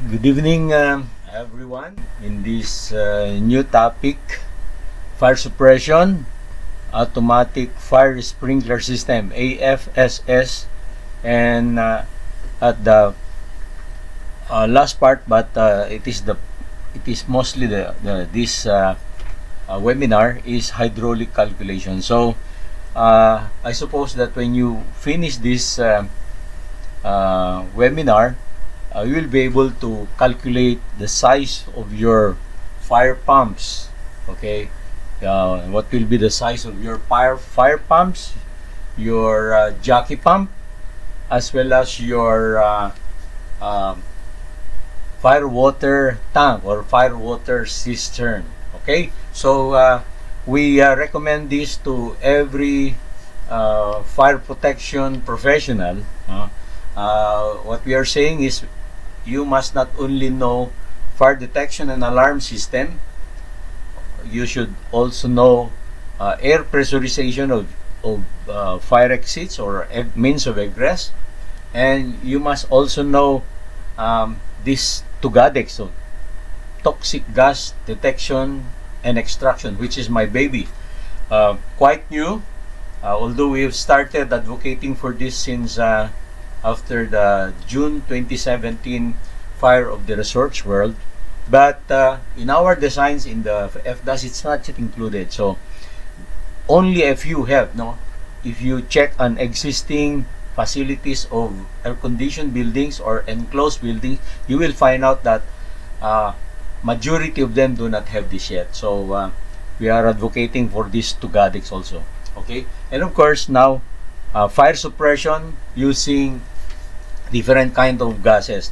Good evening, everyone. In this new topic, fire suppression, automatic fire sprinkler system (AFSS), and at the last part, but it is mostly this webinar is hydraulic calculation. So I suppose that when you finish this webinar, you will be able to calculate the size of your fire pumps. Okay, what will be the size of your fire pumps, your jockey pump, as well as your fire water tank or fire water cistern. Okay, so we recommend this to every fire protection professional. What we are saying is, you must not only know fire detection and alarm system, you should also know air pressurization of fire exits or means of egress, and you must also know this TUGADEX, so toxic gas detection and extraction, which is my baby. Quite new, although we have started advocating for this since after the June 2017 fire of the Research World, but in our designs in the FDAS, it's not yet included. So only if you check on existing facilities of air-conditioned buildings or enclosed buildings, you will find out that majority of them do not have this yet. So we are advocating for this TUGADEX also. Okay, and of course now fire suppression using different kind of gases,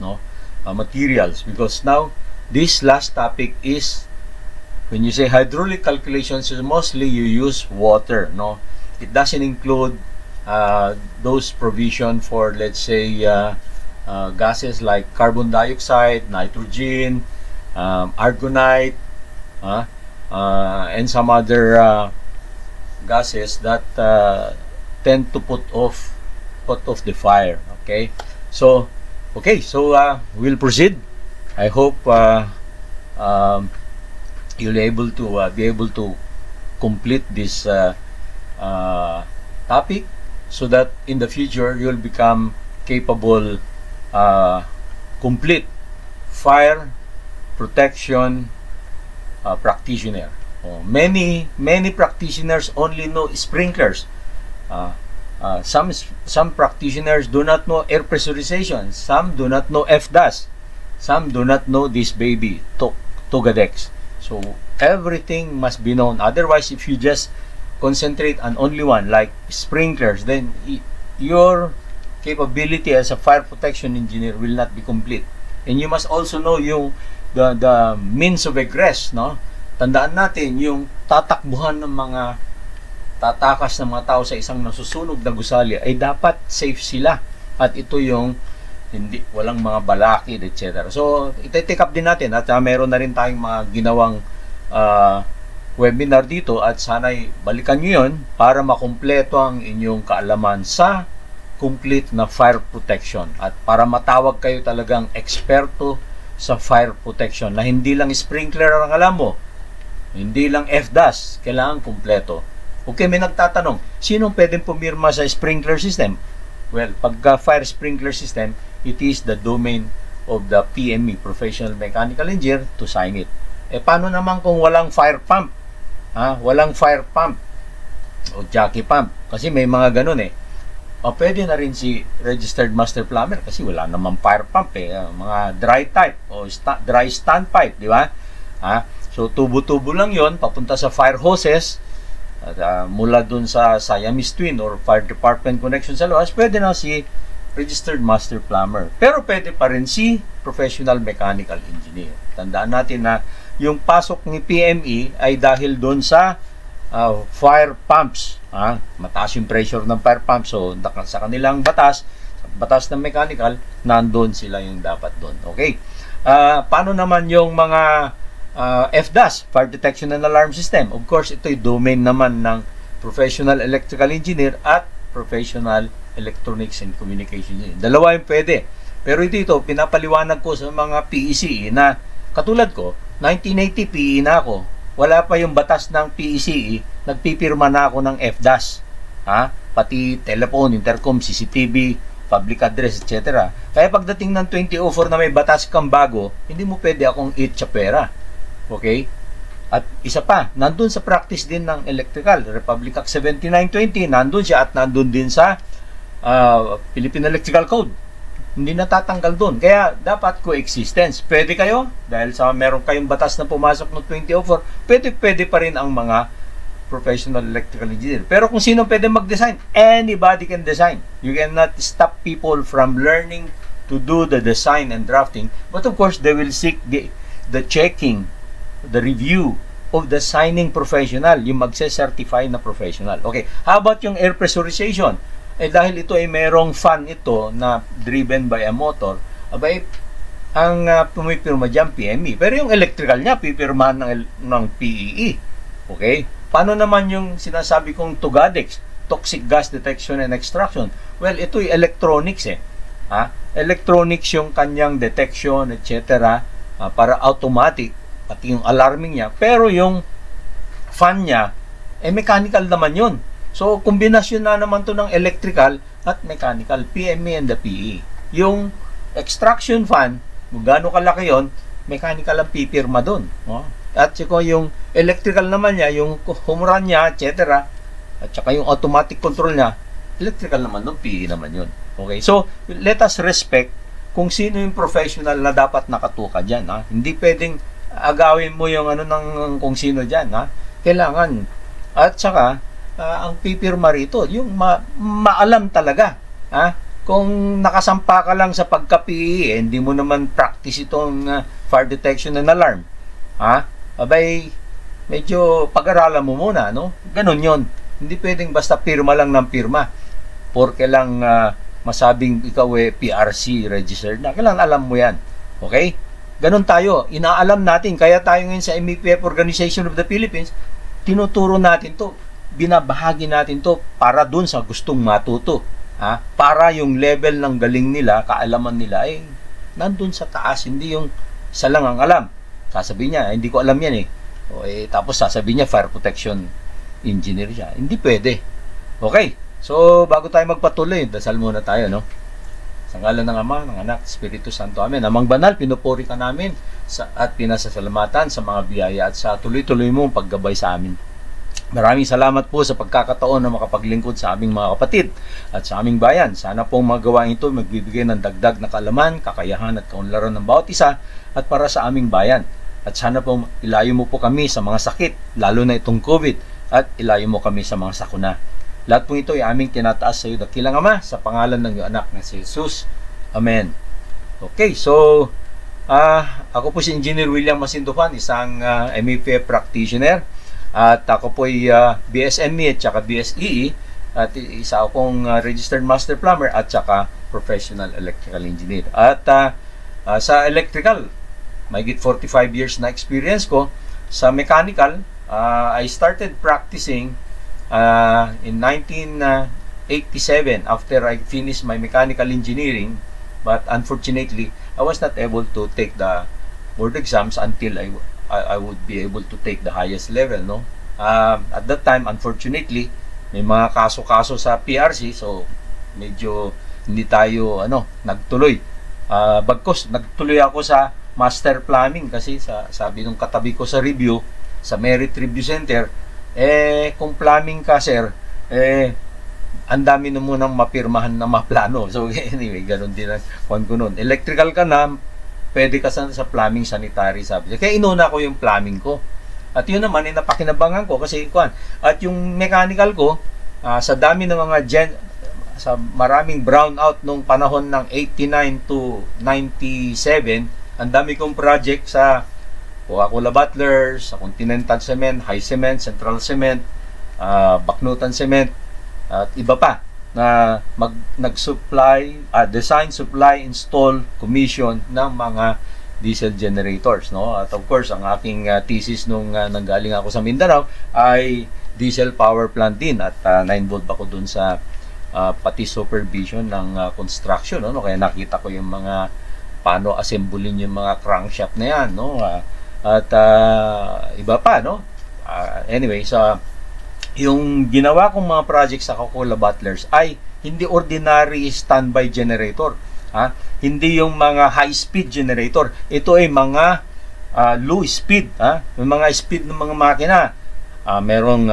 materials, because now this last topic is, when you say hydraulic calculations, mostly you use water. It doesn't include those provision for, let's say, gases like carbon dioxide, nitrogen, argonite, and some other gases that tend to put off the fire. Okay, so we'll proceed. I hope you'll be able to complete this topic, so that in the future you'll become capable complete fire protection practitioner. Many practitioners only know sprinklers. Some practitioners do not know air pressurization. Some do not know FDAS. Some do not know this baby, TUGADEX. So everything must be known. Otherwise, if you just concentrate on only one, like sprinklers, then your capability as a fire protection engineer will not be complete. And you must also know the means of egress. Tandaan natin, yung tatakbuhan ng mga tatakas ng mga tao sa isang nasusunog na gusali ay dapat safe sila, at ito yung walang mga balakid, etc. So iti-take up din natin, at meron na rin tayong mga ginawang webinar dito, at sana'y balikan nyo yun para makumpleto ang inyong kaalaman sa complete na fire protection, at para matawag kayo talagang eksperto sa fire protection, na hindi lang sprinkler ang alam mo, hindi lang FDAS, kailangan kumpleto. Okay, may nagtatanong, sinong pwedeng pumirma sa sprinkler system? Well, pagka fire sprinkler system, it is the domain of the PME, Professional Mechanical Engineer, to sign it. Paano naman kung walang fire pump? Walang fire pump o jockey pump, kasi may mga ganun pwede na rin si Registered Master Plumber, kasi wala namang fire pump mga dry type o dry standpipe, di ba? So tubo-tubo lang yon papunta sa fire hoses, at mula dun sa Siamese Twin or Fire Department connection sa loob, pwede na si Registered Master Plumber. Pero pwede pa rin si Professional Mechanical Engineer. Tandaan natin na yung pasok ni PME ay dahil dun sa fire pumps. Mataas yung pressure ng fire pumps. So sa kanilang batas ng mechanical, nandun sila yung dapat dun. Okay. Paano naman yung mga FDAS, Fire Detection and Alarm System? Of course, ito'y domain naman ng Professional Electrical Engineer at Professional Electronics and Communication Engineer. Dalawa yung pwede. Pero dito, pinapaliwanag ko sa mga PECE na katulad ko, 1980 PE na ako. Wala pa yung batas ng PECE, nagpipirma na ako ng FDAS. Pati telephone, intercom, CCTV, public address, etc. Kaya pagdating ng 2004 na may batas kang bago, hindi mo pwede akong itchapera. Okay? At isa pa, nandun sa practice din ng electrical. Republic Act 7920, nandun siya at nandun din sa Philippine Electrical Code. Hindi natatanggal doon. Kaya dapat coexistence. Pwede kayo, dahil sa meron kayong batas na pumasok no 2004, pwede pa rin ang mga professional electrical engineer. Pero kung sino pwede mag-design, anybody can design. You cannot stop people from learning to do the design and drafting. But of course, they will seek the checking, the review of the signing professional, yung magse-certify na professional. Okay, how about yung air pressurization? Dahil ito ay merong fan ito na driven by a motor, abay, ang pumipirma dyan, PME. Pero yung electrical niya, pipirmahan ng PEE. Okay? Paano naman yung sinasabi kong TUGADEX, Toxic Gas Detection and Extraction? Well, ito'y electronics Electronics yung kanyang detection, etc. Para automatic, pati yung alarming niya. Pero yung fan niya, mechanical naman yun. So, kombinasyon na naman to ng electrical at mechanical, PME and the PE. Yung extraction fan, kung gaano kalaki yun, mechanical ang pipirma dun. At saka yung electrical naman niya, yung humuran niya, etc. At saka yung automatic control niya, electrical naman dun, PE naman yun. Okay, so let us respect kung sino yung professional na dapat nakatuka dyan. Hindi pwedeng agawin mo yung ng kung sino dyan. Kailangan. At saka, ang pipirma rito, yung maalam talaga. Kung nakasampa ka lang sa pagka-PE, hindi mo naman practice itong fire detection and alarm. Abay, medyo pag-aralan mo muna, no? Ganun yon. Hindi pwedeng basta pirma lang ng pirma. Porke lang masabing ikaw PRC registered na. Kailangan alam mo yan. Okay? Ganun tayo. Inaalam natin. Kaya tayo ngayon sa MEPF Organization of the Philippines, tinuturo natin to. Binabahagi natin to para dun sa gustong matuto. Para yung level ng galing nila, kaalaman nila, nandun sa taas. Hindi yung isa lang ang alam. Sasabihin niya, hindi ko alam yan tapos sasabihin niya, fire protection engineer siya. Hindi pwede. Okay. So, bago tayo magpatuloy, dasal muna tayo, no? Sa ngalan ng Ama, ng Anak, Espiritu Santo. Amen. Amang banal, pinupuri ka namin at pinasasalamatan sa mga biyaya at sa tuloy-tuloy mong paggabay sa amin. Maraming salamat po sa pagkakataon na makapaglingkod sa aming mga kapatid at sa aming bayan. Sana pong magawa ito magbibigay ng dagdag na kaalaman, kakayahan at kaunlaran ng bawat isa at para sa aming bayan. At sana po ilayo mo po kami sa mga sakit, lalo na itong COVID, at ilayo mo kami sa mga sakuna. Lahat po ito ay aming tinataas sa iyo, dakilang Ama, sa pangalan ng iyong anak na si Jesus. Amen. Okay, so ako po si Engineer William Masindufan, isang MEPF practitioner. At ako po ay BSME at saka BSEE. At isa akong registered master plumber at saka professional electrical engineer. At sa electrical, mahigit 45 years na experience ko. Sa mechanical, I started practicing in 1987 after I finished my mechanical engineering. But unfortunately, I was not able to take the board exams until I would be able to take the highest level, no? At that time, unfortunately, may mga kaso-kaso sa PRC, so medyo hindi tayo nagtuloy. Bagkos nagtuloy ako sa master plumbing kasi sabi nung katabi ko sa review sa Merit Review Center, kung plumbing ka, sir, ang dami na munang mapirmahan na maplano. So anyway, ganun din ang kwan ko noon. Electrical ka na, pwede ka sa plumbing sanitary, sabi. Kaya inuna ko yung plumbing ko. At yun naman, napakinabangan ko kasi kwan. At yung mechanical ko, sa dami ng mga sa maraming brownout nung panahon ng 89 to 97, ang dami kong project sa Coca-Cola Butlers, sa Continental Cement, High Cement, Central Cement, Baknutan Cement, at iba pa na nag-supply, design, supply, install, commission ng mga diesel generators, no? At of course, ang aking thesis nung nanggaling ako sa Mindanao ay diesel power plant din at 9 volt ako dun sa pati supervision ng construction, no? Kaya nakita ko yung mga paano assemblein yung mga crankshaft na yan, no? At iba pa, no? Anyway, so yung ginawa kong mga projects sa Coca-Cola Bottlers ay hindi ordinary standby generator. Hindi yung mga high-speed generator. Ito ay mga low speed. Yung mga speed ng mga makina. Merong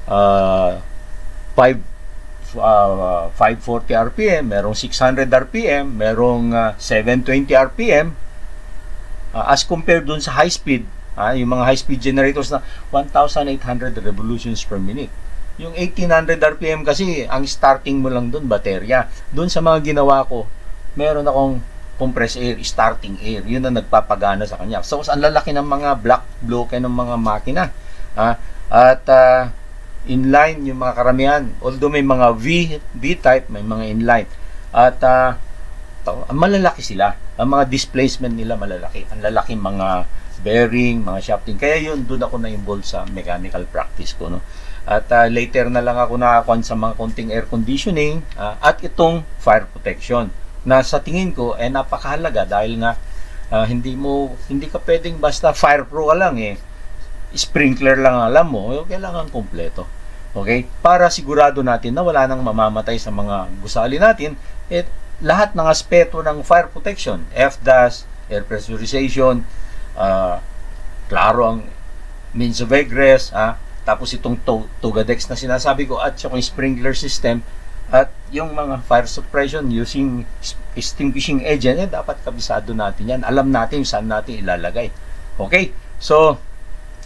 540 RPM, merong 600 RPM, merong 720 RPM. As compared dun sa high-speed, yung mga high-speed generators na 1,800 revolutions per minute. Yung 1,800 RPM kasi, ang starting mo lang dun, baterya. Dun sa mga ginawa ko, meron akong compressed air, starting air. Yun ang nagpapagana sa kanya. So, ang lalaki ng mga black bloke ng mga makina. At inline yung mga karamihan. Although may mga V-type, may mga inline. At malalaki sila. Ang mga displacement nila malalaki. Ang lalaking mga bearing, mga shafting. Kaya yun, doon ako na-involved sa mechanical practice ko. No? At later na lang ako nakakuha sa mga konting air conditioning at itong fire protection. Na sa tingin ko ay napakahalaga dahil nga hindi ka pwedeng basta fire pro ka lang sprinkler lang alam mo, kailangan kompleto. Okay? Para sigurado natin na wala nang mamamatay sa mga gusali natin, lahat ng aspeto ng fire protection, FDAS, air pressurization, klaro ang means of egress, tapos itong Tugadex na sinasabi ko at yung sprinkler system at yung mga fire suppression using extinguishing agent, dapat kabisado natin yan. Alam natin saan natin ilalagay. Okay? So,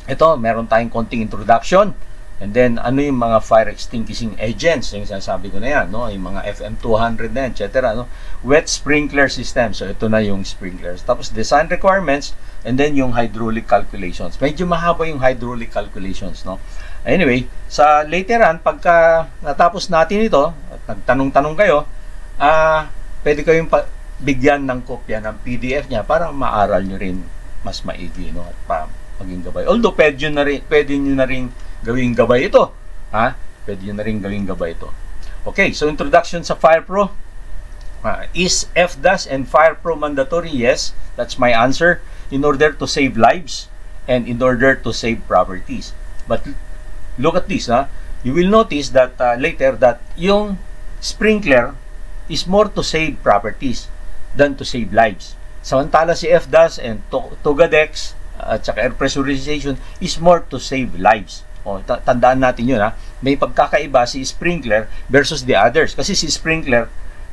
ito, meron tayong konting introduction. And then, ano yung mga fire extinguishing agents? Yung sinasabi ko na yan, no? Yung mga FM200 na yan, etc. No? Wet sprinkler system. So, ito na yung sprinklers. Tapos, design requirements, and then yung hydraulic calculations. Medyo mahaba yung hydraulic calculations, no? Anyway, sa lateran, pagka natapos natin ito, at nagtanong-tanong kayo, pwede kayong bigyan ng kopya ng PDF niya para maaral nyo rin mas maigi, no? At maging gabay. Although, pwede nyo na rin gawing gabay ito. Pwede nyo na rin gawing gabay ito. Okay, so introduction sa FirePro. Is FDAS and FirePro mandatory? Yes, that's my answer. In order to save lives and in order to save properties. But look at this, you will notice that later that yung sprinkler is more to save properties than to save lives. Samantala si FDAS and Tugadex at saka air pressurization is more to save lives. Tandaan natin yun, may pagkakaiba si sprinkler versus the others. Kasi si sprinkler,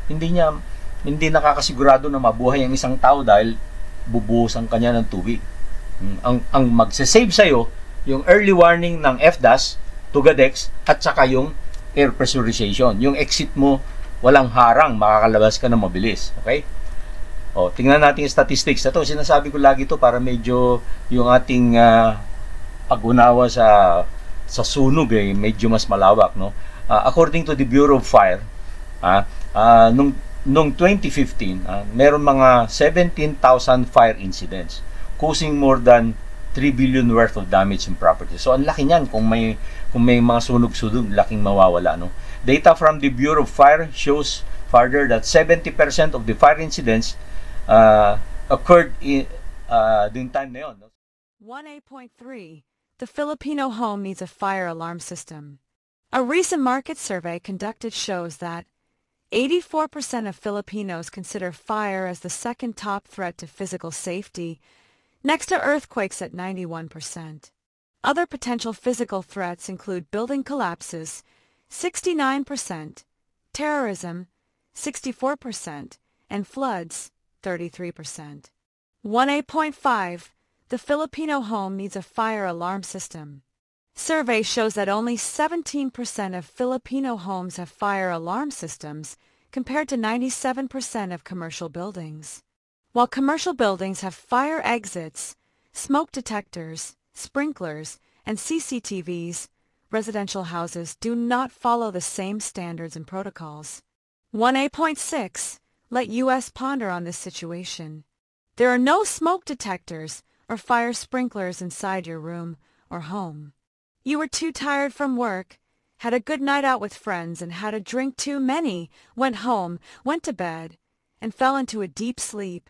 hindi nakakasigurado na mabuhay ang isang tao dahil bubuhusan kanya ng tubig. Ang magse-save sa'yo, yung early warning ng FDAS, Tugadex, at saka yung air pressurization. Yung exit mo, walang harang, makakalabas ka na mabilis. Okay? Tingnan natin yung statistics. Ito, sinasabi ko lagi ito para medyo yung ating pag-unawa sa sunog medyo mas malawak, no? According to the Bureau of Fire, nung 2015, meron mga 17,000 fire incidents causing more than 3 billion worth of damage in property. So, ang laki niyan kung may mga sunog-sunog, laking mawawala, no? Data from the Bureau of Fire shows further that 70% of the fire incidents occurred during time na yun. 1A.3 The Filipino home needs a fire alarm system. A recent market survey conducted shows that 84% of Filipinos consider fire as the second top threat to physical safety, next to earthquakes at 91%. Other potential physical threats include building collapses, 69%, terrorism, 64%, and floods, 33%. 1A.5 The Filipino home needs a fire alarm system. Survey shows that only 17% of Filipino homes have fire alarm systems compared to 97% of commercial buildings. While commercial buildings have fire exits, smoke detectors, sprinklers, and CCTVs, residential houses do not follow the same standards and protocols. 1A.6 Let U.S. ponder on this situation. There are no smoke detectors or fire sprinklers inside your room or home. You were too tired from work, had a good night out with friends and had a drink too many, went home, went to bed, and fell into a deep sleep.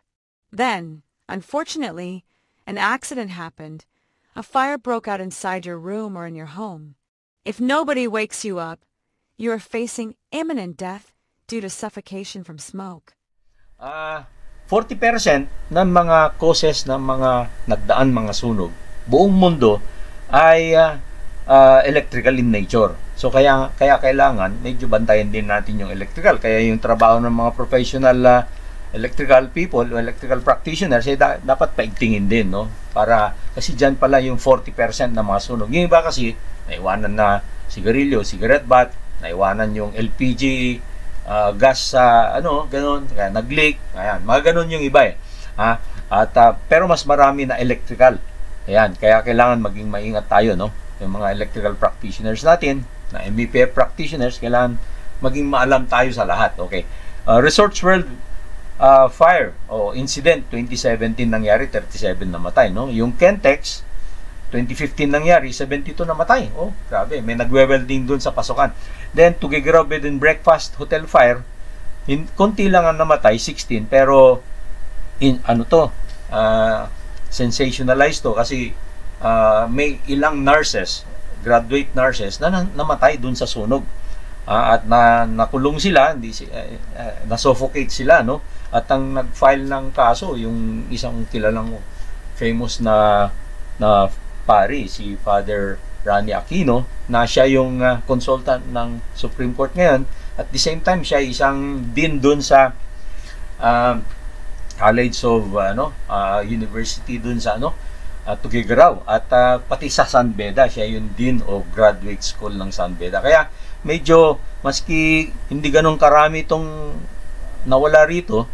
Then, unfortunately, an accident happened. A fire broke out inside your room or in your home. If nobody wakes you up, you are facing imminent death due to suffocation from smoke. 40% ng mga causes ng mga nagdaan mga sunog buong mundo ay electrical in nature. So kaya kailangan medyo bantayan din natin yung electrical. Kaya yung trabaho ng mga professional electrical people o electrical practitioners dapat paigtingin din, no? Para kasi diyan pala yung 40% ng mga sunog. Yung iba kasi naiwanan na sigarilyo, cigarette butt, naiwanan yung LPG gas sa ganun, kaya nag-leak, ayan, mga ganun yung iba pero mas marami na electrical. Ayan, kaya kailangan maging maingat tayo, no? Yung mga electrical practitioners natin, na MEPF practitioners, kailangan maging maalam tayo sa lahat. Okay. Resorts World fire incident 2017 nangyari, 37 namatay, no? Yung Kentex 2015 nangyari, 72 namatay. Oh, grabe. May nagwe-welding dun sa pasukan. Then, Tuguegarao Bed and Breakfast Hotel Fire, konti lang ang namatay, 16. Pero, sensationalized to kasi may ilang nurses, graduate nurses, na namatay dun sa sunog. At nakulong sila, na-suffocate sila, no? At ang nag-file ng kaso, yung isang kilalang famous na pari, si Father Rani Aquino, na siya yung consultant ng Supreme Court ngayon. At the same time, siya isang dean dun sa College of University dun sa Tuguegarao. At pati sa San Beda, siya yung dean of graduate school ng San Beda. Kaya medyo, maski hindi ganun karami itong nawala rito,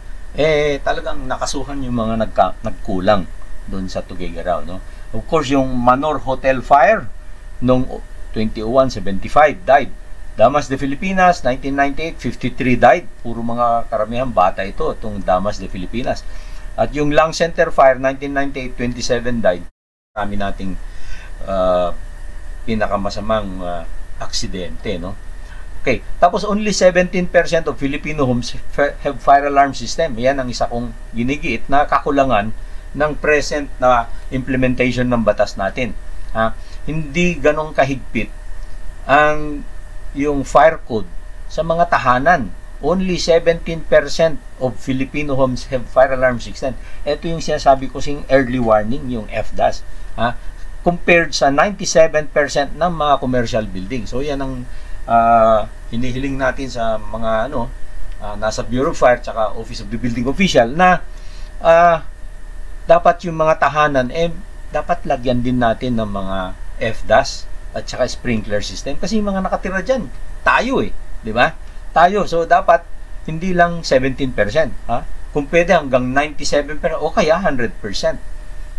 talagang nakasuhan yung mga nagkulang dun sa Tuguegarao, no? Of course, yung Manor Hotel Fire noong 21, 75 died. Damas de Filipinas, 1998, 53 died. Puro mga karamihan bata ito, itong Damas de Filipinas. At yung Lang Center Fire, 1998, 27 died. Marami nating pinakamasamang aksidente, no? Okay, tapos only 17% of Filipino homes have fire alarm system. Yan ang isa kong ginigiit na kakulangan ng present na implementation ng batas natin. Hindi ganong kahigpit ang yung fire code sa mga tahanan. Only 17% of Filipino homes have fire alarm system. Ito yung sinasabi ko sing early warning, yung FDAS. Compared sa 97% ng mga commercial building. So yan ang hinihiling natin sa mga nasa Bureau of Fire tsaka Office of the Building Official na dapat yung mga tahanan dapat lagyan din natin ng mga FDAS at saka sprinkler system kasi yung mga nakatira dyan tayo di ba? Tayo, so dapat hindi lang 17%, kung pwede hanggang 97% o kaya 100%,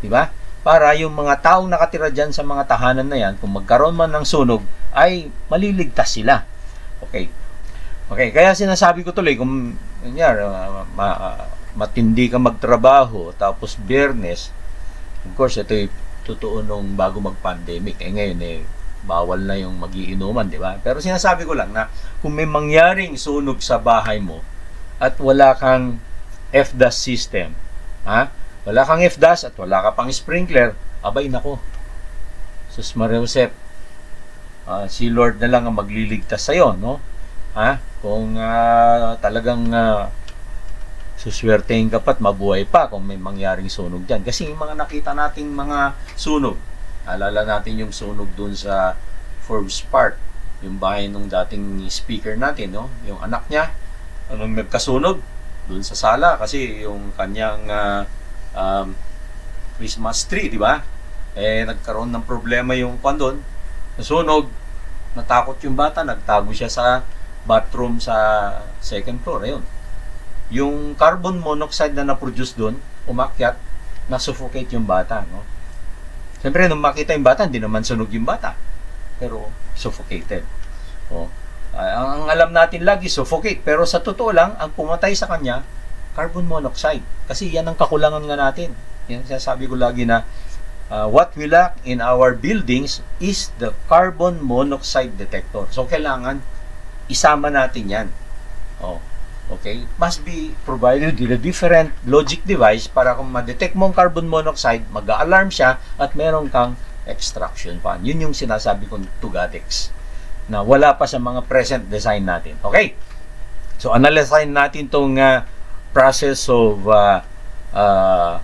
di ba? Para yung mga taong nakatira dyan sa mga tahanan na yan, kung magkaroon man ng sunog ay maliligtas sila. Okay, kaya sinasabi ko tuloy kung matindi ka magtrabaho tapos Biyernes, of course ito ay totoo nung bago mag-pandemic, ngayon bawal na yung magiinuman, di ba? Pero sinasabi ko lang na kung may mangyaring sunog sa bahay mo at wala kang FDAS system, wala kang FDAS at wala ka pang sprinkler, abay nako, sus Maria Josep, si Lord na lang ang magliligtas sa'yo, no? Kung talagang suswertein ka pa't mabuhay pa kung may mangyaring sunog dyan. Kasi yung mga nakita nating mga sunog, alala natin yung sunog dun sa Forbes Park, yung bahay nung dating speaker natin, no? Yung anak niya, anong nagkasunog dun sa sala kasi yung kanyang Christmas tree, di ba? Nagkaroon ng problema yung doon, nasunog, natakot yung bata, nagtago siya sa bathroom sa second floor. Ayun, yung carbon monoxide na na-produce doon, umakyat, na-suffocate yung bata, no? Siyempre, nung makita yung bata, hindi naman sunog yung bata, pero suffocated. Ang alam natin lagi, suffocate, pero sa totoo lang, ang pumatay sa kanya, carbon monoxide. Kasi yan ang kakulangan nga natin. Yan sasabi ko lagi na what we lack in our buildings is the carbon monoxide detector. So, kailangan isama natin yan. Oh, okay? Must be provided with a different logic device para kung ma-detect mo ang carbon monoxide, mag-a-alarm siya at meron kang extraction fan. Yun yung sinasabi kong Tugadex na wala pa sa mga present design natin. Okay? So, analyze natin itong process of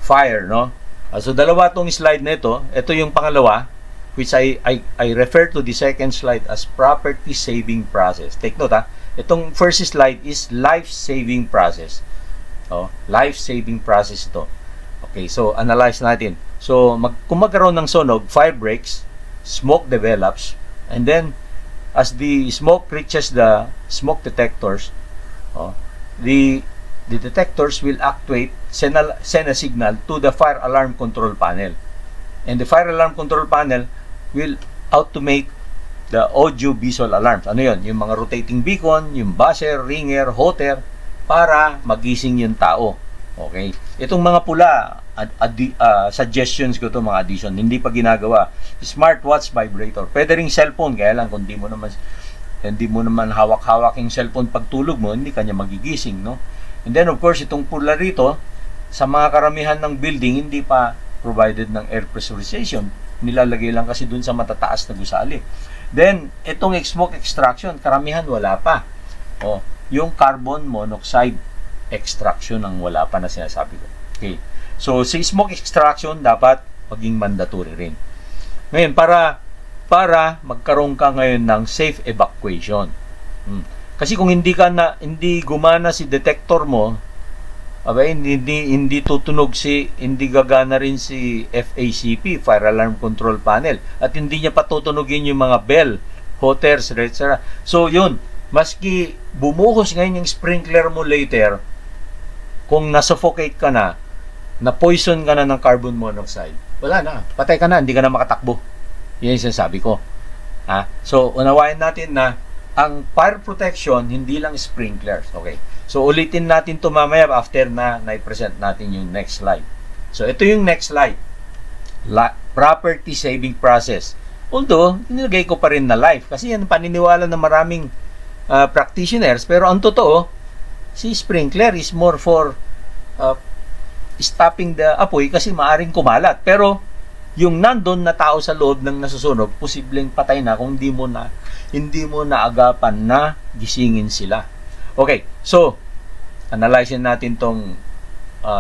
fire, no? So, dalawa itong slide na ito. Ito yung pangalawa, which I refer to the second slide as property-saving process. Take note, ha? Itong first slide is life-saving process. Oh, life-saving process ito. Okay, so, analyze natin. So, kung magkaroon ng sunog, fire breaks, smoke develops, and then, as the smoke reaches the smoke detectors, the detectors will actuate, send a signal to the fire alarm control panel. And the fire alarm control panel will automate the audio visual alarms. Ano yun? Yung mga rotating beacon, yung buzzer, ringer, hoter, para magising yung tao. Okay? Itong mga pula, suggestions ko to, mga addition, hindi pa ginagawa. Smartwatch vibrator. Pwede ring cellphone, kaya lang kung hindi mo naman hawak-hawak yung cellphone pagtulog mo, hindi kanya magigising, no? And then, of course, itong pula rito, sa mga karamihan ng building, hindi pa provided ng air pressurization. Nilalagay lang kasi dun sa matataas na gusali. Then, itong smoke extraction, karamihan wala pa. Yung carbon monoxide extraction ang wala pa na sinasabi ko. Okay. So, sa smoke extraction, dapat maging mandatory rin. Ngayon, para magkaroon ka ngayon ng safe evacuation. Kasi kung hindi gumana si detector mo, hindi tutunog hindi gagana rin si FACP, Fire Alarm Control Panel, at hindi niya patutunugin yung mga bell, hoters, etc. So yun, maski bumuhos ngayon yung sprinkler mo later, kung nasuffocate ka na poison ka na ng carbon monoxide, wala na, patay ka na, hindi ka na makatakbo. Yan yung sinasabi ko. So unawain natin na ang fire protection, hindi lang sprinklers. Okay. So, ulitin natin ito mamaya after na i-present natin yung next slide. So, ito yung next slide. Property saving process. Although, nilagay ko pa rin na life. Kasi yan paniniwala ng maraming practitioners. Pero ang totoo, si sprinkler is more for stopping the apoy kasi maaring kumalat. Pero, yung nandun na tao sa loob ng nasusunog, posibleng patay na kung hindi mo naagapan na gisingin sila. Okay, so analyze natin tong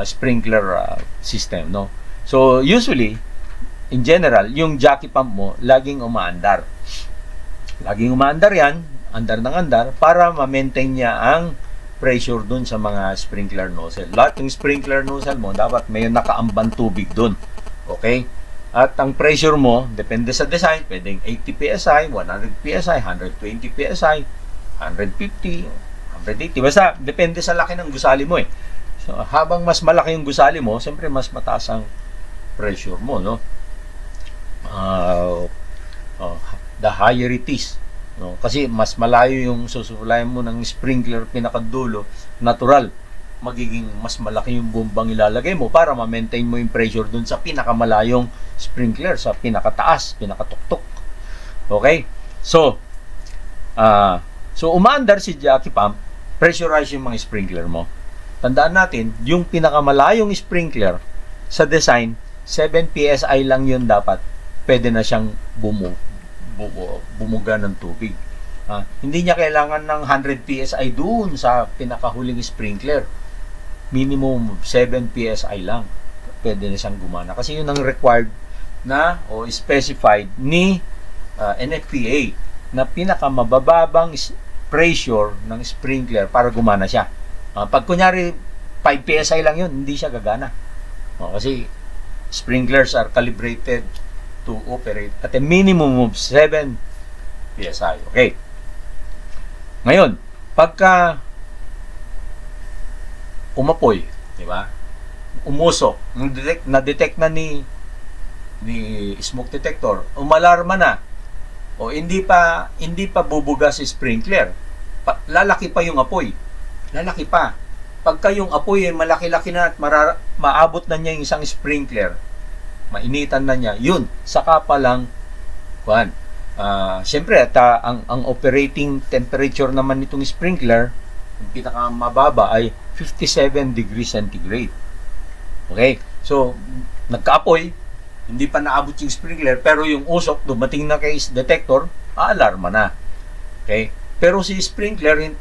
sprinkler system, no? So usually in general, yung jockey pump mo laging umaandar. Laging umaandar 'yan, andar ng andar para ma-maintain niya ang pressure dun sa mga sprinkler nozzle. Lahat ng sprinkler nozzle mo dapat may nakaambang tubig dun. Okay? At ang pressure mo, depende sa design, pwedeng 80 PSI, 100 PSI, 120 PSI, 150, 180. Basta, depende sa laki ng gusali mo eh. So, habang mas malaki yung gusali mo, siyempre mas mataas ang pressure mo, no? The higher it is. No? Kasi mas malayo yung susuplayan mo ng sprinkler pinakadulo, natural. Magiging mas malaki yung bumbang ilalagay mo para ma-maintain mo yung pressure dun sa pinakamalayong sprinkler, sa pinakataas, pinakatuktok. Okay? So, umaandar si jockey pump, pressurize yung mga sprinkler mo. Tandaan natin, yung pinakamalayong sprinkler sa design, 7 PSI lang yun dapat. Pwede na siyang bumuga ng tubig. Hindi niya kailangan ng 100 PSI dun sa pinakahuling sprinkler. Minimum 7 PSI lang. Pwede na siyang gumana. Kasi yun ang required na o specified ni NFPA na pinakamabababang pressure ng sprinkler para gumana siya. Pag kunyari 5 PSI lang yun, hindi siya gagana. Kasi sprinklers are calibrated to operate at a minimum of 7 PSI. Okay. Ngayon, pagka umapoy, di ba? Umusok, na-detect na ni smoke detector, umalarma na. O hindi pa bubuga si sprinkler. Lalaki pa yung apoy. Lalaki pa. Pagka yung apoy ay malaki-laki na at maabot na niya yung isang sprinkler, mainitan na niya, yun, saka pa lang, kuhan. Siyempre, at ang operating temperature naman nitong sprinkler, yung pinakamababa ay 57 degrees centigrade. Okay? So, nagkaapoy, hindi pa naabot yung sprinkler, pero yung usok, dumating na kay detector, alarma na. Okay? Pero si sprinkler,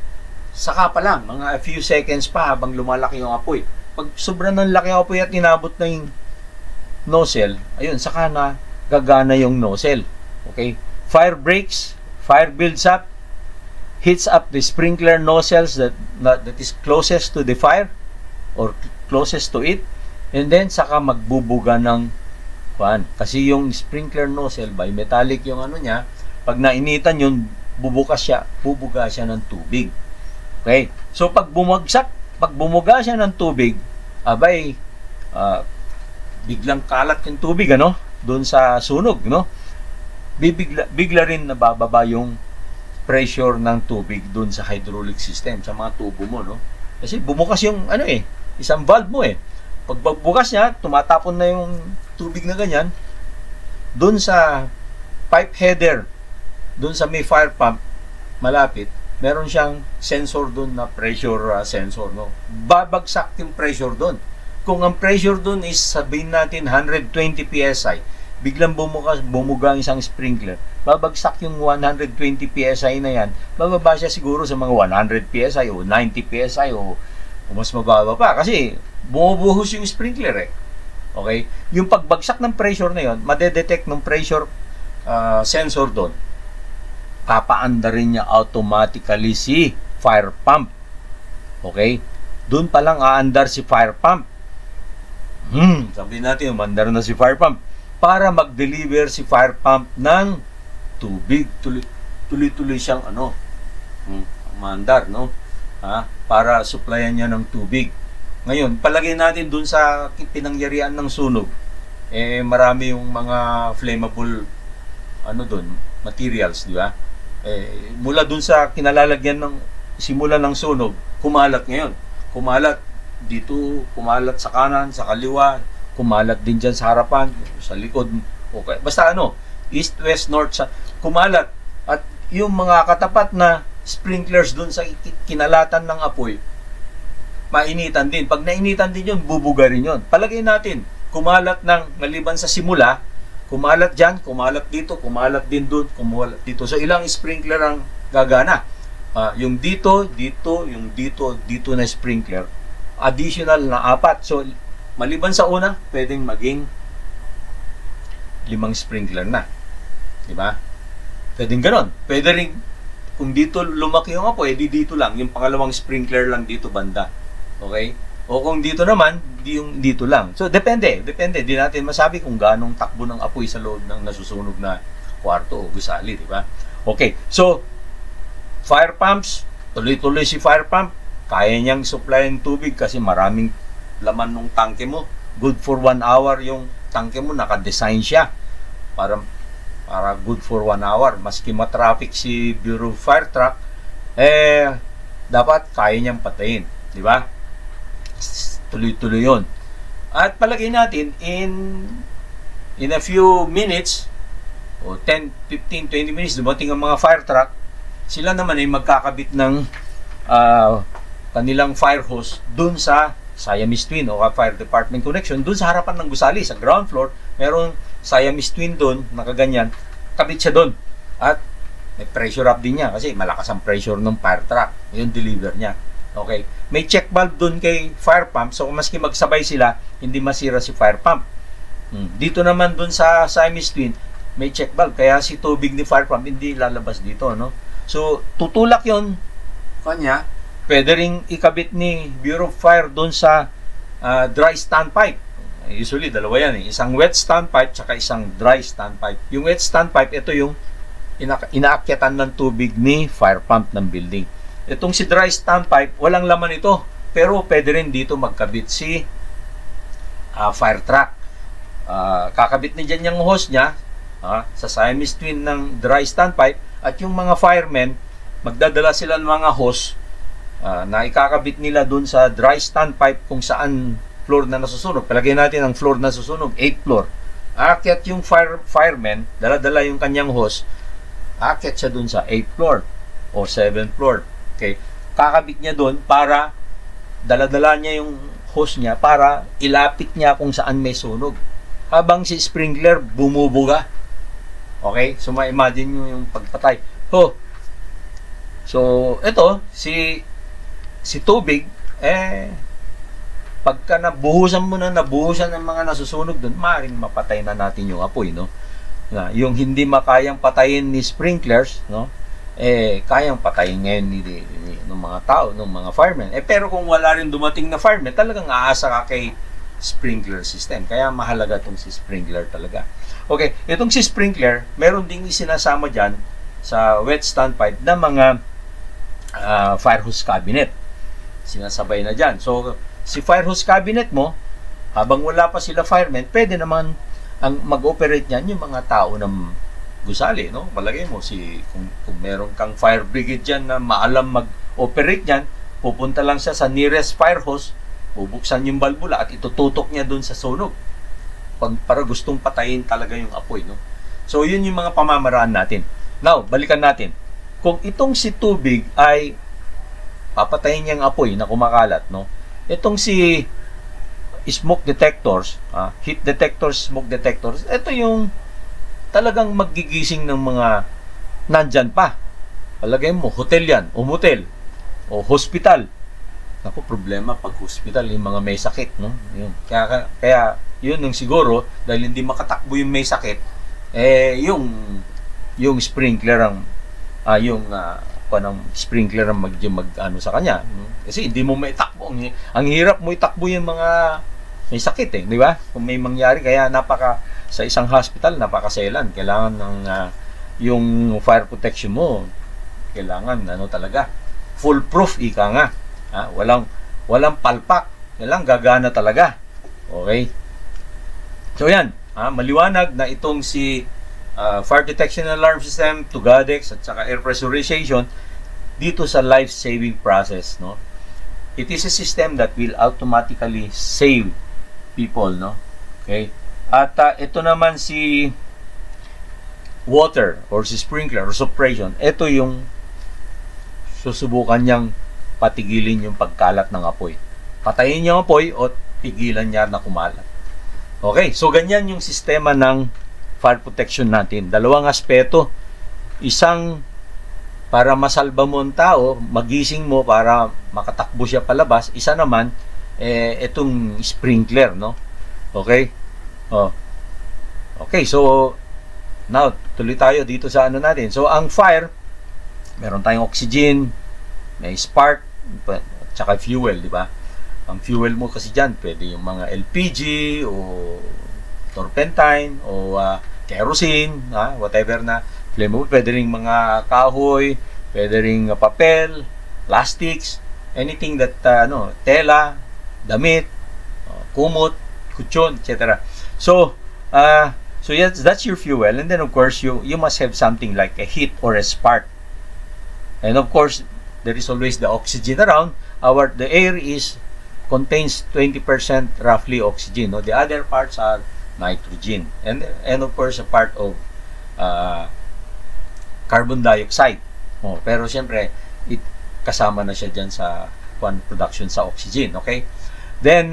saka pa lang, mga a few seconds pa habang lumalaki yung apoy. Pag sobrang ng laki ang apoy at inabot na yung nozzle, ayun, saka na gagana yung nozzle. Okay? Fire breaks, fire builds up, heats up the sprinkler nozzles that is closest to the fire or closest to it, and then saka magbubuga ng kuan. Kasi yung sprinkler nozzle by metallic yung ano niya, pag nainitan yun, bubuga siya ng tubig. Okay? So pag bumuga siya ng tubig, abay biglang kalat yung tubig doon sa sunog, bigla rin nabababa yung pressure ng tubig doon sa hydraulic system, sa mga tubo mo, Kasi bumukas yung isang valve mo. Pag bukas niya, tumatapon na yung tubig na ganyan doon sa pipe header, doon sa may fire pump malapit, meron siyang sensor doon na pressure sensor, Babagsak yung pressure doon. Kung ang pressure doon is, sabihin natin 120 psi, biglang bumuga ang isang sprinkler, babagsak yung 120 psi na yan, bababa siya siguro sa mga 100 psi o 90 psi o mas mababa pa kasi bumubuhos yung sprinkler. Okay? Yung pagbagsak ng pressure na yon, madedetect ng pressure sensor doon. Papaanda rin niya automatically si fire pump. Okay? Doon pa lang aandar si fire pump. Sabihin natin, umandar na si fire pump para mag-deliver si fire pump ng tubig. Tuloy-tuloy siyang umandar, para supplyan niya ng tubig. Ngayon, palagay natin dun sa pinangyarihan ng sunog, marami yung mga flammable materials, di ba? Mula dun sa kinalalagyan ng simula ng sunog, kumalat ngayon. Kumalat dito, kumalat sa kanan, sa kaliwa, kumalat din dyan sa harapan, sa likod. Okay. Basta east, west, north, kumalat. At yung mga katapat na sprinklers dun sa kinalatan ng apoy, mainitan din. Pag nainitan din yun, bubuga rin yun. Palagay natin, kumalat maliban sa simula, kumalat dyan, kumalat dito, kumalat din dun, kumalat dito. So, ilang sprinkler ang gagana? Yung dito, yung dito na sprinkler. Additional na 4. So, maliban sa una, pwedeng maging 5 sprinkler na. Diba? Pwedeng ganon. Pwede rin, kung dito lumaki yung apoy, dito lang. Yung pangalawang sprinkler lang dito banda. Okay? O kung dito naman, dito lang. So, depende. Di natin masabi kung ganong takbo ng apoy sa loob ng nasusunog na kwarto o gusali. Diba? Okay. So, fire pumps, tuloy-tuloy si fire pump. Kaya niyang supplyan tubig kasi maraming laman ng tangke mo. Good for 1 hour yung tangke mo. Naka-design siya para good for 1 hour. Maski ma-traffic si Bureau of Fire Truck, dapat kaya niyang patayin. Di ba? Tuloy-tuloy yun. At palagay natin, in a few minutes, o 10, 15, 20 minutes, dumating ang mga fire truck, sila naman ay magkakabit ng kanilang fire hose dun sa Siamese Twin o Fire Department Connection, dun sa harapan ng gusali, sa ground floor, merong Siamese Twin dun, nakaganyan, kabit siya dun. At may pressure up din niya kasi malakas ang pressure ng fire truck. Yung deliver niya. Okay. May check valve dun kay fire pump, so maski magsabay sila, hindi masira si fire pump. Dito naman dun sa Siamese Twin, may check valve, kaya si tubig ni fire pump hindi lalabas dito, So, tutulak yon kanya. Pwede ring ikabit ni Bureau of Fire doon sa dry standpipe. Usually, dalawa yan. Isang wet standpipe tsaka isang dry standpipe. Yung wet standpipe, ito yung inaakyatan ng tubig ni fire pump ng building. Itong si dry standpipe, walang laman ito. Pero pwede rin dito magkabit si fire truck. Kakabit na dyan yung hose niya sa Siamese Twin ng dry standpipe. At yung mga firemen, magdadala sila ng mga hose na ikakabit nila dun sa dry standpipe kung saan floor na nasusunog. Palagay natin ang floor na nasusunog, 8th floor. Aakyat yung fireman, dala-dala yung kanyang hose, aakyat siya dun sa 8th floor o 7th floor. Okay? Kakabit niya dun para dala-dala niya yung hose niya para ilapit niya kung saan may sunog. Habang si sprinkler bumubuga. Okay? So, ma-imagine nyo yung pagpatay. So, ito, si tubig, pagka nabuhusan ng mga nasusunog doon, maaaring mapatay na natin yung apoy, no? Yung hindi makayang patayin ni sprinklers, no? Kayang patayin ngayon ng mga tao, ng mga firemen. Pero kung wala rin dumating na firemen, talagang aasa ka kay sprinkler system. Kaya mahalaga itong si sprinkler talaga. Okay, itong si sprinkler, meron ding isinasama dyan sa wet standpipe na mga fire hose cabinet. Sinasabay na dyan. So, si fire hose cabinet mo, habang wala pa sila firemen, pwede naman ang mag-operate niyan yung mga tao ng gusali, no? Palagay mo, kung meron kang fire brigade dyan na maalam mag-operate niyan, pupunta lang siya sa nearest fire hose, bubuksan yung balbula at itututok niya dun sa sunog. Para gustong patayin talaga yung apoy, no? So, yun yung mga pamamaraan natin. Now, balikan natin. Kung itong si tubig ay papatayin niyang apoy na kumakalat, no? Itong si smoke detectors, heat detectors, smoke detectors, ito yung talagang magigising ng mga nandyan pa. Palagay mo, hotel yan, o motel, o hospital. Ako, problema pag hospital, yung mga may sakit, no? Yun. Kaya yun yung siguro, dahil hindi makatakbo yung may sakit, yung sprinkler ang sprinkler ang mag-ano sa kanya. Kasi hindi mo maitakbo. Ang hirap mo itakbo yung mga may sakit, di ba? Kung may mangyari, kaya sa isang hospital, napakaselan. Kailangan ng yung fire protection mo, kailangan talaga foolproof, ika nga. Walang palpak. Kailangan gagana talaga. Okay? So yan, maliwanag na itong si fire detection and alarm system, Tugadex at saka air pressurization dito sa life-saving process, no? It is a system that will automatically save people, no? Okay? At ito naman si water or si sprinkler or suppression, ito yung susubukan niyang patigilin yung pagkalat ng apoy. Patayin niya ang apoy o pigilan niya na kumalat. Okay, so ganyan yung sistema ng fire protection natin. Dalawang aspeto. Isang para masalba mo ang tao, magising mo para makatakbo siya palabas. Isa naman, itong sprinkler, no? Okay? Okay, so now, tuloy tayo dito sa ano natin. So, ang fire, meron tayong oxygen, may spark, at saka fuel, di ba? Ang fuel mo kasi dyan, pwede yung mga LPG o turpentine o kerosene, whatever na flammable. Pwede ring mga kahoy, pwede ring papel, plastics, anything that tela, damit, kumot, kutsyon, etc. So yes, that's your fuel, and then of course you must have something like a heat or a spark. And of course there is always the oxygen around. The air contains 20% roughly oxygen, no? The other parts are nitrogen, and of course a part of carbon dioxide. Pero siyempre kasama na siya dyan sa production sa oxygen. Okay, then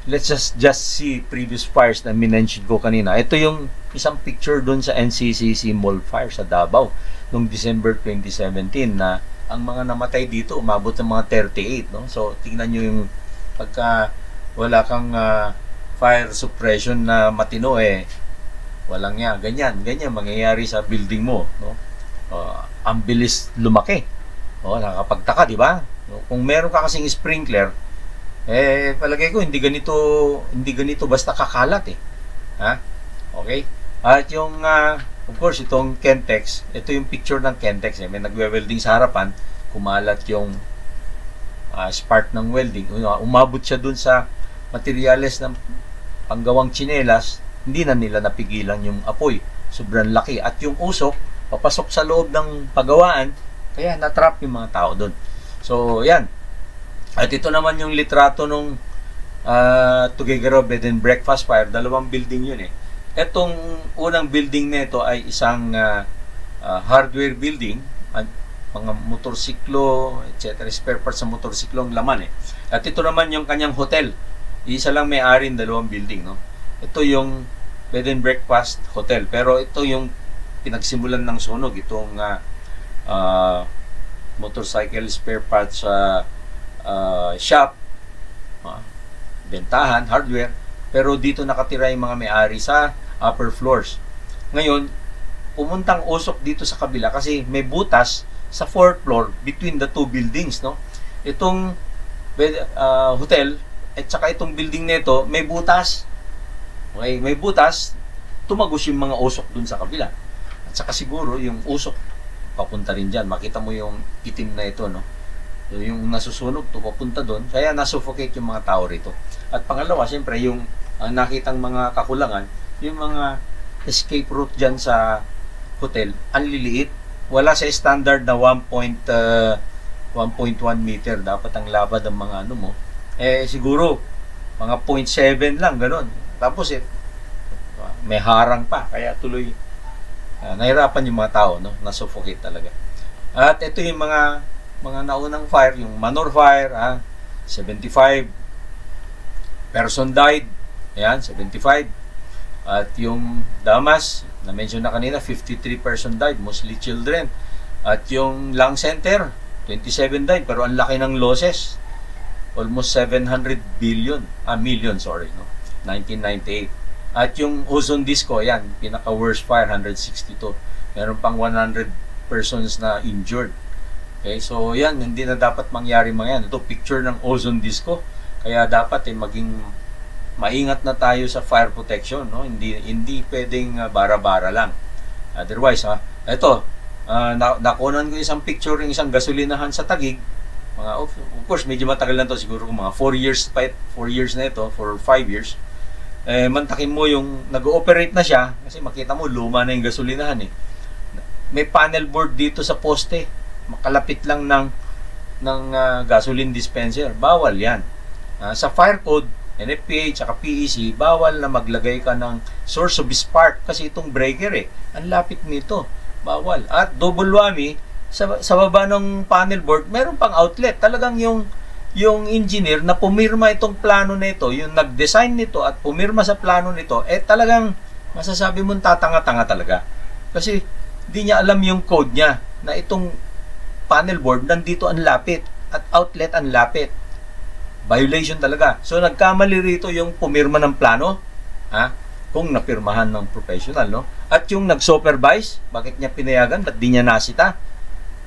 let's just see previous fires na minention ko kanina. Ito yung isang picture dun sa NCCC Mall Fire sa Davao noong December 2017 na ang mga namatay dito umabot ng mga 38, no? So tingnan nyo yung pagka wala kang fire suppression na matino, walang ganyan mangyayari sa building mo, no? Ang bilis lumaki. Nakakapagtaka, di ba? Kung meron ka kasing sprinkler, palagay ko hindi ganito basta kakalat, Okay? At yung of course itong Kentex, ito yung picture ng Kentex, may nagwe-welding sa harapan, kumalat yung spark ng welding. Umabot siya dun sa materyales ng panggawang tsinelas, hindi na nila napigilan yung apoy. Sobrang laki. At yung usok, papasok sa loob ng pagawaan, kaya natrap yung mga tao dun. So, yan. At ito naman yung litrato nung Tuguegarao Bed and Breakfast Fire. Dalawang building yun. Etong unang building nito ay isang hardware building, mga motorsiklo, etc. Spare parts sa motorsiklo ang laman eh. At ito naman yung kanyang hotel. Isa lang may-ari, dalawang building, no? Ito yung bed and breakfast hotel. Pero ito yung pinagsimulan ng sunog, itong motorcycle spare parts shop, bentahan, hardware. Pero dito nakatira yung mga may-ari sa upper floors. Ngayon, pumuntang usok dito sa kabila kasi may butas sa 4th floor between the two buildings, no? Itong hotel at saka itong building nito may butas. Okay, may butas, tumagos yung mga usok dun sa kabila. At saka siguro yung usok papunta rin diyan. Makita mo yung itim na ito, no? So, yung nasusunog to papunta doon, kaya nasuffocate yung mga tao rito. At pangalawa, siyempre yung nakitang mga kakulangan, yung mga escape route diyan sa hotel, ang liliit. Wala sa standard na 1.1 meter. Dapat ang labad ng mga ano mo. Siguro, mga 0.7 lang, ganun. Tapos, may harang pa. Kaya tuloy, nahirapan yung mga tao, no? Nasuffocate talaga. At ito yung mga naunang fire, yung Manor Fire, 75 person died. Ayan, 75. At yung Damas, na-mention na kanina, 53 person died, mostly children. At yung Lung Center, 27 died, pero ang laki ng losses. Almost 700 million, sorry, no? 1998. At yung Ozone Disco, yan, pinaka-worst fire, 162. Meron pang 100 persons na injured. Okay, so yan, hindi na dapat mangyari mga yan. Ito, picture ng Ozone Disco. Kaya dapat maging maingat na tayo sa fire protection, no? Hindi pwedeng bara-bara lang. Otherwise, ito, nakunan ko isang picture ng isang gasolinahan sa Taguig. Of course, medyo matagal na to, siguro mga 4 years na ito, for 5 years. Mantakin mo yung nag-ooperate na siya, kasi makita mo, luma na yung gasolinahan eh. May panel board dito sa poste, makalapit lang ng gasoline dispenser. Bawal yan. Sa fire code, NFPA at PEC, bawal na maglagay ka ng source of spark kasi itong breaker ang lapit nito. Bawal. At double whammy, sa baba ng panel board, meron pang outlet. Talagang yung engineer na pumirma itong plano nito, yung nag-design nito at pumirma sa plano nito, talagang masasabi mong tatanga-tanga talaga. Kasi di niya alam yung code niya na itong panel board nandito ang lapit at outlet ang lapit. Violation talaga. So nagkamali rito yung pumirma ng plano, kung napirmahan ng professional, no? At yung nag-supervise, bakit niya pinayagan? Ba't di niya nasita?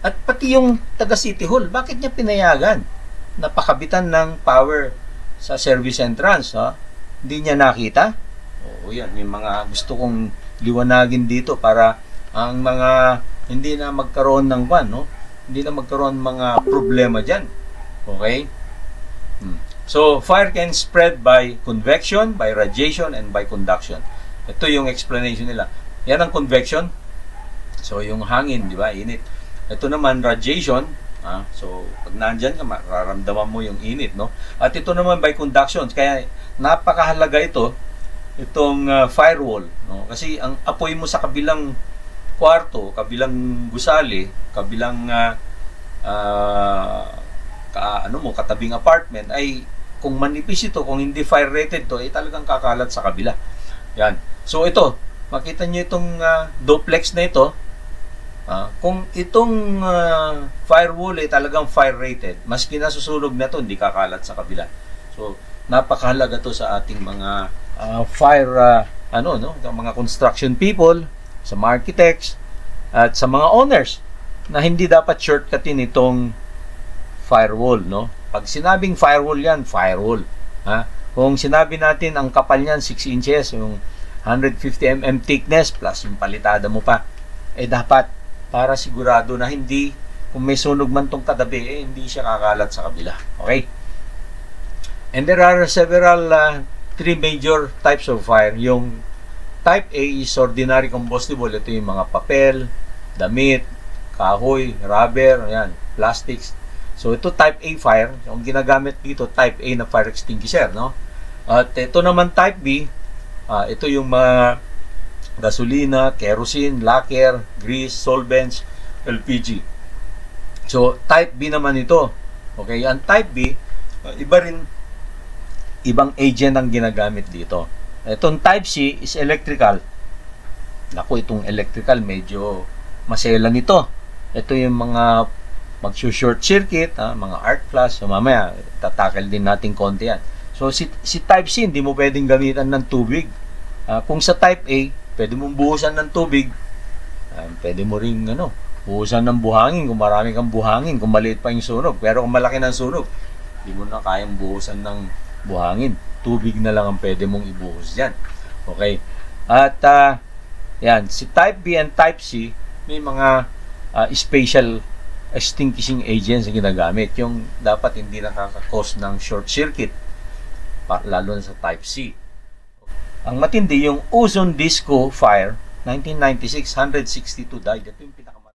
At pati yung taga City Hall, bakit niya pinayagan? Napakabitan ng power sa service entrance, hindi niya nakita? Oo, yan, yung mga gusto kong liwanagin dito para ang mga hindi na magkaroon ng no? Hindi na magkaroon mga problema dyan. Okay? So, fire can spread by convection, by radiation, and by conduction. Ito yung explanation nila. Yan ang convection. So, yung hangin, di ba? Init. Ito naman, radiation. So, pag nandyan ka, mararamdaman mo yung init, no? At ito naman by conduction. Kaya, napakahalaga itong firewall, no? Kasi, ang apoy mo sa kabilang kwarto, kabilang gusali, kabilang katabing apartment, ay kung manipis ito, kung hindi fire rated to, talagang kakalat sa kabila. Yan. So ito, makita nyo itong duplex na ito. Kung itong firewall talagang fire rated, maski nasusunog na ito, hindi kakalat sa kabila. So napakahalaga to sa ating mga fire mga construction people, sa mga architects, at sa mga owners na hindi dapat shortcutin itong firewall, no? Pag sinabing firewall yan, firewall. Kung sinabi natin ang kapal niyan 6 inches, yung 150 mm thickness plus yung palitada mo pa, dapat para sigurado na hindi, kung may sunog man tong katabi, hindi siya kakalat sa kabila. Okay? And there are several 3 major types of fire. Yung type A is ordinary combustible. Ito yung mga papel, damit, kahoy, rubber, yan, plastics. So, ito type A fire. Yung ginagamit dito, type A na fire extinguisher, no? At ito naman type B, ito yung mga gasolina, kerosene, lacquer, grease, solvents, LPG. So, type B naman ito. Okay, ang type B, ibang agent ang ginagamit dito. Itong type C is electrical. Naku, itong electrical medyo masela nito. Ito yung mga mag-short circuit, mga arc flash. So, mamaya, tatakal din natin konti yan. So, si type C, hindi mo pwedeng gamitan ng tubig. Kung sa type A, pwede mong buhusan ng tubig. Pwede mo ring buhusan ng buhangin kung marami kang buhangin, kung maliit pa yung sunog. Pero kung malaki ng sunog, hindi mo na kayang buhusan ng buhangin. Tubig na lang ang pwede mong ibuhos dyan. Okay? At yan, si type B and type C, may mga special extinguishing agents na ginagamit. Yung dapat hindi nakaka-cause ng short circuit, lalo na sa type C. Ang matindi, yung ozone disco fire, 1996, 162 died. Ito yung pinakamatindi.